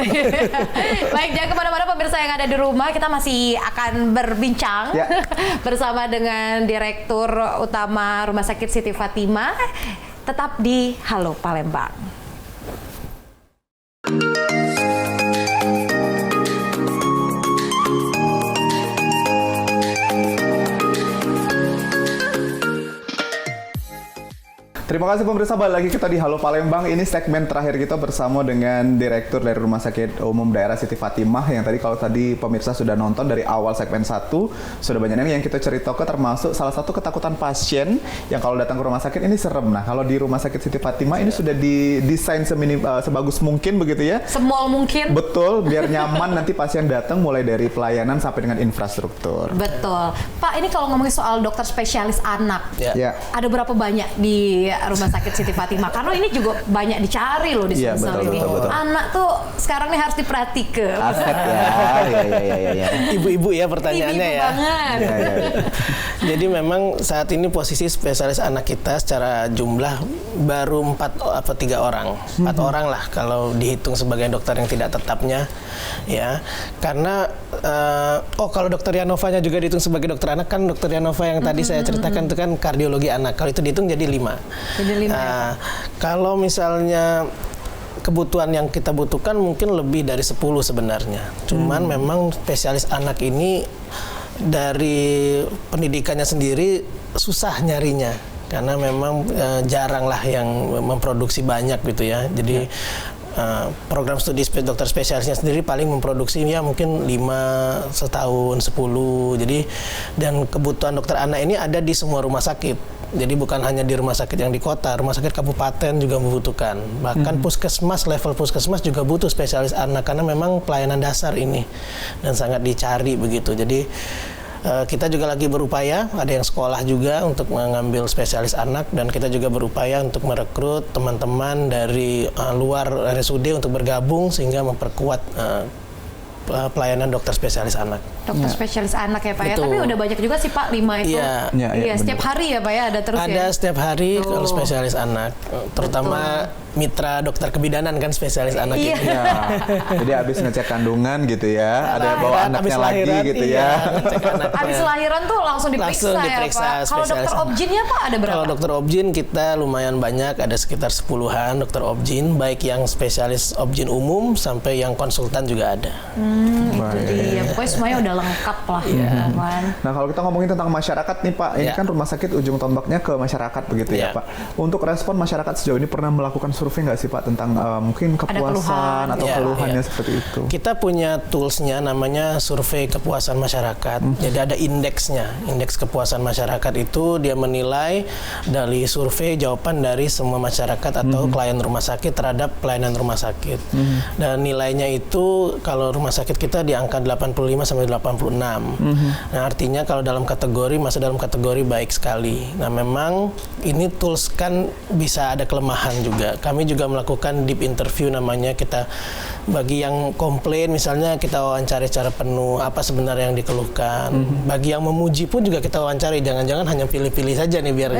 Baik, jangan kemana-mana pemirsa yang ada di rumah, kita masih akan berbincang bersama dengan Direktur Utama Rumah Sakit Siti Fatimah. Tetap di Halo Palembang. Terima kasih pemirsa, balik lagi kita di Halo Palembang. Ini segmen terakhir kita bersama dengan Direktur dari Rumah Sakit Umum Daerah Siti Fatimah, yang kalau tadi pemirsa sudah nonton dari awal segmen 1, sudah banyak yang kita ceritakan, termasuk salah satu ketakutan pasien yang kalau datang ke rumah sakit ini serem. Nah, kalau di Rumah Sakit Siti Fatimah ini sudah didesain sebagus mungkin begitu ya? Semall mungkin. Betul, biar nyaman nanti pasien datang, mulai dari pelayanan sampai dengan infrastruktur. Betul. Pak, ini kalau ngomongin soal dokter spesialis anak, ada berapa banyak di Rumah Sakit Siti Fatimah? Karena ini juga banyak dicari loh di Sumsel ini. Betul. Anak tuh sekarang ini harus diperhatikan. Aset ya. Ibu-ibu ya pertanyaannya Ibu-ibu ya. banget. Jadi memang saat ini posisi spesialis anak kita secara jumlah baru 4 atau 3 orang. 4 orang lah kalau dihitung sebagai dokter yang tidak tetapnya ya. Karena kalau dokter Yanovanya juga dihitung sebagai dokter anak, kan dokter Yanova yang tadi saya ceritakan itu kan kardiologi anak. Kalau itu dihitung jadi 5. Kalau misalnya kebutuhan yang kita butuhkan mungkin lebih dari 10 sebenarnya. Cuman memang spesialis anak ini dari pendidikannya sendiri susah nyarinya. Karena memang jarang lah yang memproduksi banyak gitu ya. Jadi program studi dokter spesialisnya sendiri paling memproduksi ya mungkin 5 setahun, 10. Jadi dan kebutuhan dokter anak ini ada di semua rumah sakit. Jadi bukan hanya di rumah sakit yang di kota, rumah sakit kabupaten juga membutuhkan. Bahkan puskesmas, level puskesmas juga butuh spesialis anak karena memang pelayanan dasar ini dan sangat dicari begitu. Jadi kita juga lagi berupaya, ada yang sekolah juga untuk mengambil spesialis anak, dan kita juga berupaya untuk merekrut teman-teman dari luar RSUD untuk bergabung sehingga memperkuat pelayanan dokter spesialis anak. Dokter spesialis anak ya Pak ya, tapi udah banyak juga sih Pak 5 itu. Iya, setiap hari ya Pak ya ada terus ya. Ada setiap hari kalau spesialis anak, terutama mitra dokter kebidanan kan spesialis anak itu. Jadi habis ngecek kandungan gitu ya, ada bawa anaknya lagi gitu ya. Habis lahiran tuh langsung diperiksa ya Pak. Kalau dokter objinnya Pak ada berapa? Kalau dokter objin kita lumayan banyak, ada sekitar 10-an dokter objin, baik yang spesialis objin umum sampai yang konsultan juga ada. Itu dia. Pokoknya semuanya udah lengkap lah. Nah, kalau kita ngomongin tentang masyarakat nih Pak, ini kan rumah sakit ujung tombaknya ke masyarakat begitu ya Pak. Untuk respon masyarakat sejauh ini pernah melakukan survei nggak sih Pak tentang mungkin kepuasan atau Ya, keluhannya ya. seperti itu? Kita punya toolsnya namanya survei kepuasan masyarakat. Jadi ada indeksnya. Indeks kepuasan masyarakat itu dia menilai dari survei jawaban dari semua masyarakat atau klien rumah sakit terhadap pelayanan rumah sakit. Dan nilainya itu kalau rumah sakit kita di angka 85 sampai 86. Nah, artinya kalau dalam kategori masih dalam kategori baik sekali. Nah, memang ini tools kan bisa ada kelemahan juga. Kami juga melakukan deep interview namanya. Kita bagi yang komplain misalnya kita wawancari secara penuh apa sebenarnya yang dikeluhkan. Bagi yang memuji pun juga kita wawancari. Jangan-jangan hanya pilih-pilih saja nih biar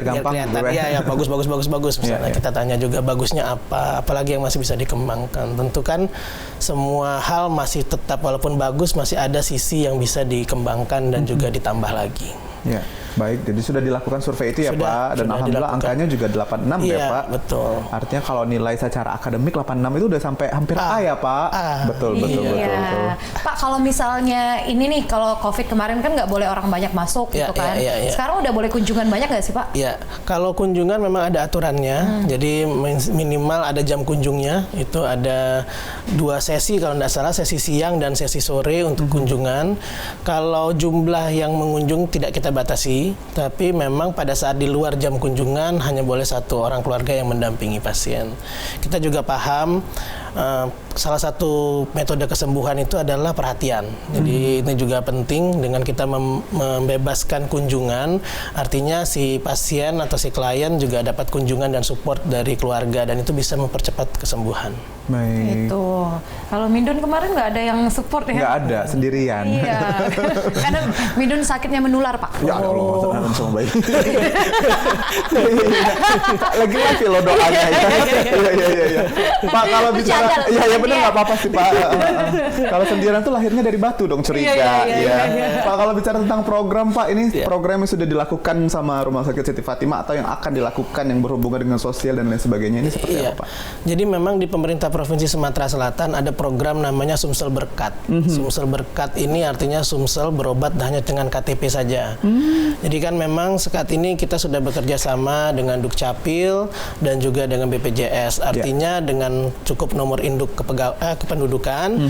gampang kelihatan. gitu Ya bagus misalnya. Kita tanya juga bagusnya apa, apalagi yang masih bisa dikembangkan. Tentu kan semua hal masih tetap walaupun bagus masih ada sisi yang bisa dikembangkan dan juga ditambah lagi. Ya, baik. Jadi sudah dilakukan survei itu ya Sudah, Pak, dan sudah alhamdulillah dilakukan. angkanya juga 86 ya Iya, Pak. betul. Artinya kalau nilai secara akademik 86 itu udah sampai hampir A ya Pak. Betul. Iya. Pak, kalau misalnya ini nih, kalau COVID kemarin kan nggak boleh orang banyak masuk Iya, gitu kan. iya. Sekarang udah boleh kunjungan banyak nggak sih Pak? Ya, kalau kunjungan memang ada aturannya. Jadi minimal ada jam kunjungnya. Itu ada 2 sesi kalau tidak salah, sesi siang dan sesi sore untuk kunjungan. Kalau jumlah yang mengunjung tidak kita batasi, tapi memang pada saat di luar jam kunjungan hanya boleh 1 orang keluarga yang mendampingi pasien. Kita juga paham salah satu metode kesembuhan itu adalah perhatian. Jadi ini juga penting dengan kita membebaskan kunjungan, artinya si pasien atau si klien juga dapat kunjungan dan support dari keluarga dan itu bisa mempercepat kesembuhan. Baik. Itu. Kalau Mindun kemarin nggak ada yang support ya? Nggak ada, sendirian. Iya. Karena Mindun sakitnya menular Pak. Ya Allah, maksudnya sama baik. Lagi-lagi loh doanya ya. Iya. Pak, kalau bicara ya benar nggak apa-apa sih Pak. Kalau sendirian tuh lahirnya dari batu dong curiga. Iya. Pak, kalau bicara tentang program Pak, ini program yang sudah dilakukan sama Rumah Sakit Siti Fatimah atau yang akan dilakukan yang berhubungan dengan sosial dan lain sebagainya ini seperti apa Pak? Jadi memang di pemerintah Provinsi Sumatera Selatan ada program namanya Sumsel Berkat. Sumsel Berkat ini artinya Sumsel berobat hanya dengan KTP saja. Jadi kan memang saat ini kita sudah bekerja sama dengan Dukcapil dan juga dengan BPJS. Artinya dengan cukup nomor induk kependudukan,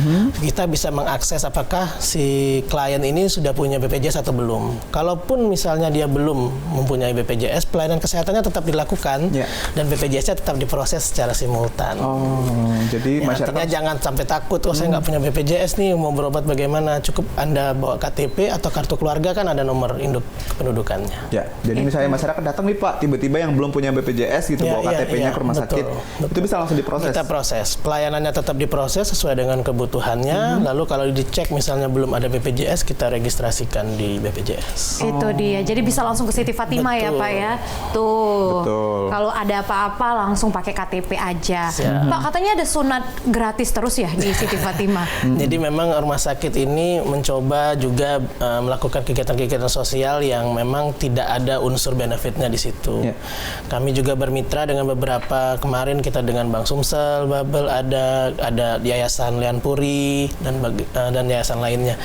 kita bisa mengakses apakah si klien ini sudah punya BPJS atau belum. Kalaupun misalnya dia belum mempunyai BPJS, pelayanan kesehatannya tetap dilakukan dan BPJS-nya tetap diproses secara simultan. Jadi Ya, masyarakat artinya jangan sampai takut, saya nggak punya BPJS nih, mau berobat bagaimana? Cukup Anda bawa KTP atau kartu keluarga kan ada nomor induk kependudukannya. Ya, jadi misalnya masyarakat datang nih Pak, tiba-tiba yang belum punya BPJS gitu bawa KTP-nya ke rumah sakit, itu bisa langsung diproses. Kita proses, pelayanannya tetap diproses sesuai dengan kebutuhannya. Lalu kalau dicek misalnya belum ada BPJS, kita registrasikan di BPJS. Itu dia. Jadi bisa langsung ke Siti Fatimah ya Pak ya. Tuh. Betul. Kalau ada apa-apa langsung pakai KTP aja. Pak, katanya ada sunat gratis terus ya di Siti Fatimah. Jadi memang rumah sakit ini mencoba juga melakukan kegiatan-kegiatan sosial yang memang tidak ada unsur benefitnya di situ. Kami juga bermitra dengan beberapa, kemarin kita dengan Bank Sumsel, Babel, ada Yayasan Lianpuri dan yayasan lainnya.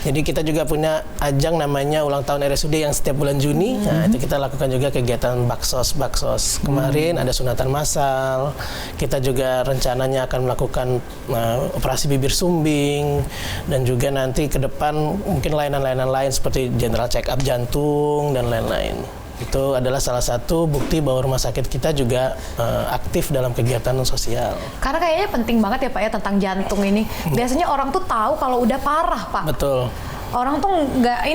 Jadi kita juga punya ajang namanya ulang tahun RSUD yang setiap bulan Juni. Nah, itu kita lakukan juga kegiatan baksos. Kemarin ada sunatan massal. Kita juga rencananya akan melakukan operasi bibir sumbing dan juga nanti ke depan mungkin layanan-layanan lain seperti general check up jantung dan lain-lain. Itu adalah salah satu bukti bahwa rumah sakit kita juga aktif dalam kegiatan sosial. Karena kayaknya penting banget ya Pak ya tentang jantung ini. Biasanya orang tuh tahu kalau udah parah Pak. Betul. Orang tuh nggak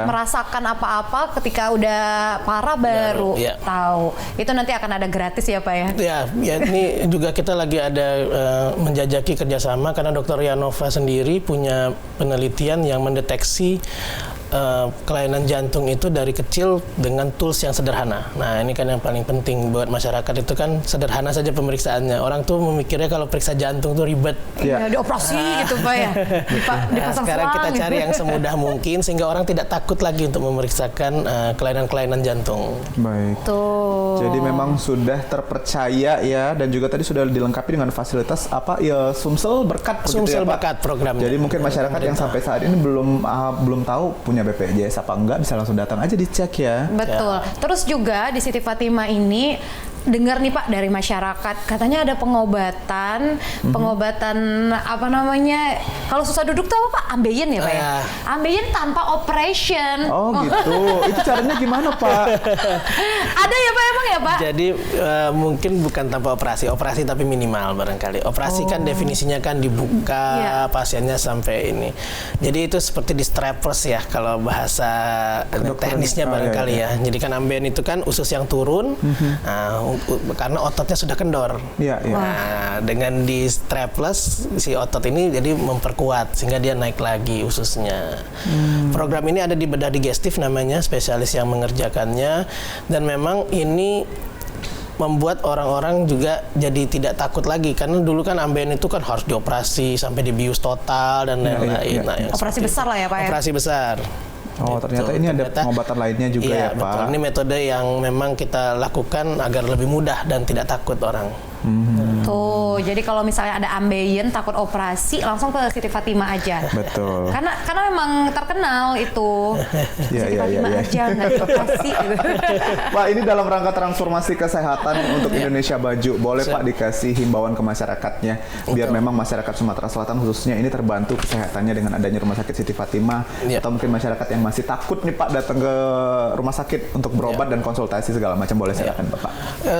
merasakan apa-apa ketika udah parah baru tahu. Itu nanti akan ada gratis ya Pak ya? Ya ini juga kita lagi ada menjajaki kerjasama karena Dr. Yanova sendiri punya penelitian yang mendeteksi kelainan jantung itu dari kecil dengan tools yang sederhana. Nah ini kan yang paling penting buat masyarakat itu kan sederhana saja pemeriksaannya. Orang tuh memikirnya kalau periksa jantung tuh ribet. Ya, dioperasi gitu Pak ya. Dipasang sekarang kita gitu. cari yang semudah mungkin sehingga orang tidak takut lagi untuk memeriksakan kelainan-kelainan jantung. Baik. Tuh. Jadi memang sudah terpercaya ya dan juga tadi sudah dilengkapi dengan fasilitas Sumsel Berkat. Sumsel Berkat programnya. Jadi mungkin masyarakat yang sampai saat ini belum tahu punya BPJS apa enggak bisa langsung datang aja dicek ya. Betul. Terus juga di Siti Fatimah ini dengar nih Pak dari masyarakat, katanya ada pengobatan apa namanya? Kalau susah duduk tuh apa Pak? Ambeien ya Pak ya? Ambeien tanpa operation. Oh gitu. Itu caranya gimana Pak? Ada ya Pak emang ya Pak? Jadi mungkin bukan tanpa operasi tapi minimal barangkali. Operasi kan definisinya kan dibuka pasiennya sampai ini. Jadi itu seperti di strapless ya kalau bahasa teknisnya barangkali ya. Jadi kan ambeien itu kan usus yang turun. Karena ototnya sudah kendor. Nah, dengan di strapless si otot ini jadi memperkuat sehingga dia naik lagi ususnya. Program ini ada di bedah digestif namanya, spesialis yang mengerjakannya, dan memang ini membuat orang-orang juga jadi tidak takut lagi karena dulu kan ambeien itu kan harus dioperasi sampai dibius total dan lain-lain. Operasi besar lah ya Pak ya? Operasi besar. Oh ternyata ini ada pengobatan lainnya juga ya Pak. Betul. Ini metode yang memang kita lakukan agar lebih mudah dan tidak takut orang. Tuh, jadi kalau misalnya ada ambeien takut operasi langsung ke Siti Fatimah aja. Betul. Karena memang terkenal itu. Siti Fatimah aja nggak dioperasi. Pak, ini dalam rangka transformasi kesehatan untuk Indonesia Baju, boleh Pak dikasih himbauan ke masyarakatnya biar memang masyarakat Sumatera Selatan khususnya ini terbantu kesehatannya dengan adanya Rumah Sakit Siti Fatimah, atau mungkin masyarakat yang masih takut nih Pak datang ke rumah sakit untuk berobat dan konsultasi segala macam, boleh silakan Bapak.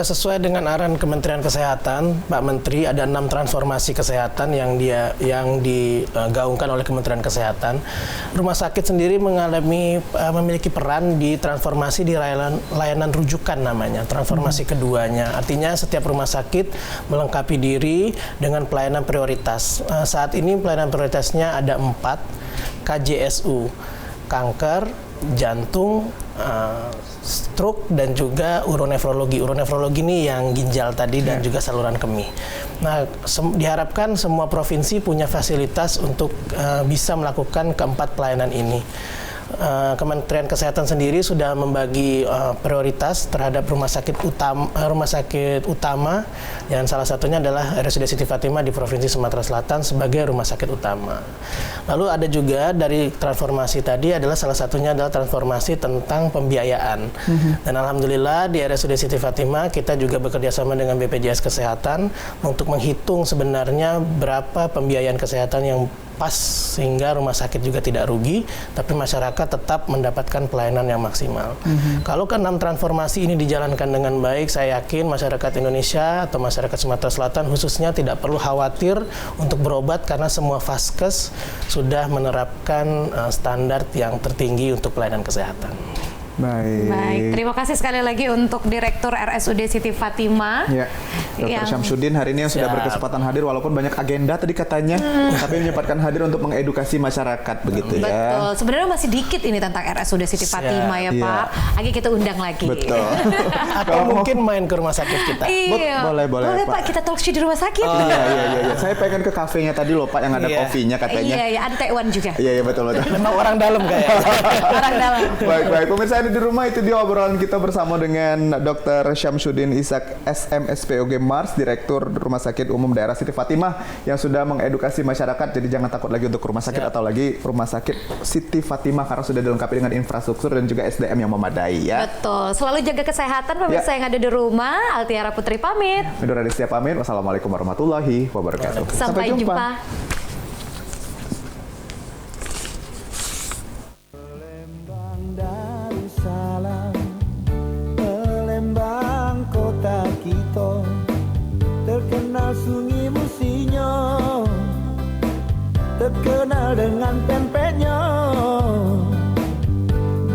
Sesuai dengan arahan Kementerian Kesehatan Pak Menteri, ada 6 transformasi kesehatan yang digaungkan oleh Kementerian Kesehatan. Rumah sakit sendiri memiliki peran di transformasi di layanan rujukan namanya, transformasi keduanya. Artinya setiap rumah sakit melengkapi diri dengan pelayanan prioritas. Saat ini pelayanan prioritasnya ada 4, KJSU, kanker, jantung, stroke, dan juga uronefrologi. Uronefrologi ini yang ginjal tadi dan juga saluran kemih. Nah, diharapkan semua provinsi punya fasilitas untuk bisa melakukan keempat pelayanan ini. Kementerian Kesehatan sendiri sudah membagi prioritas terhadap rumah sakit utama, dan salah satunya adalah RSUD Siti Fatimah di Provinsi Sumatera Selatan sebagai rumah sakit utama. Lalu ada juga dari transformasi tadi adalah salah satunya adalah transformasi tentang pembiayaan. Dan alhamdulillah di RSUD Siti Fatimah kita juga bekerja sama dengan BPJS Kesehatan untuk menghitung sebenarnya berapa pembiayaan kesehatan yang pas sehingga rumah sakit juga tidak rugi, tapi masyarakat tetap mendapatkan pelayanan yang maksimal. Kalau ke-6 transformasi ini dijalankan dengan baik, saya yakin masyarakat Indonesia atau masyarakat Sumatera Selatan khususnya tidak perlu khawatir untuk berobat karena semua vaskes sudah menerapkan standar yang tertinggi untuk pelayanan kesehatan. Baik. Terima kasih sekali lagi untuk Direktur RSUD Siti Fatimah. Ya, Dr. Syamsuddin hari ini yang sudah berkesempatan hadir walaupun banyak agenda tadi katanya, tapi menyempatkan hadir untuk mengedukasi masyarakat begitu ya. Betul. Sebenarnya masih dikit ini tentang RSUD Siti Fatimah ya Pak. Lagi kita undang lagi. Betul. Atau mungkin main ke rumah sakit kita. Iya. Boleh Pak, kita talk show di rumah sakit. Iya. Saya pengen ke kafenya tadi loh Pak yang ada kopinya katanya. Iya, ada Taiwan juga. Iya, betul. Memang orang dalam kayaknya. Orang dalam. Baik. Pemirsa di rumah, itu dia obrolan kita bersama dengan Dr. Syamsuddin Ishak SMSPOG Mars, Direktur Rumah Sakit Umum Daerah Siti Fatimah yang sudah mengedukasi masyarakat. Jadi jangan takut lagi untuk rumah sakit atau lagi Rumah Sakit Siti Fatimah karena sudah dilengkapi dengan infrastruktur dan juga SDM yang memadai ya. Betul. Selalu jaga kesehatan pemirsa yang ada di rumah. Altiara Putri pamit. Nur Raditya pamit. Wassalamualaikum warahmatullahi wabarakatuh. Sampai jumpa. Terkenal sungai Musinyo, terkenal dengan pempeknya,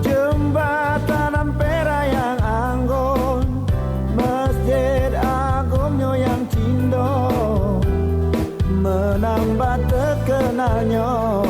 jembatan Ampera yang anggun, masjid agungnya yang cindo, menambah terkenalnya.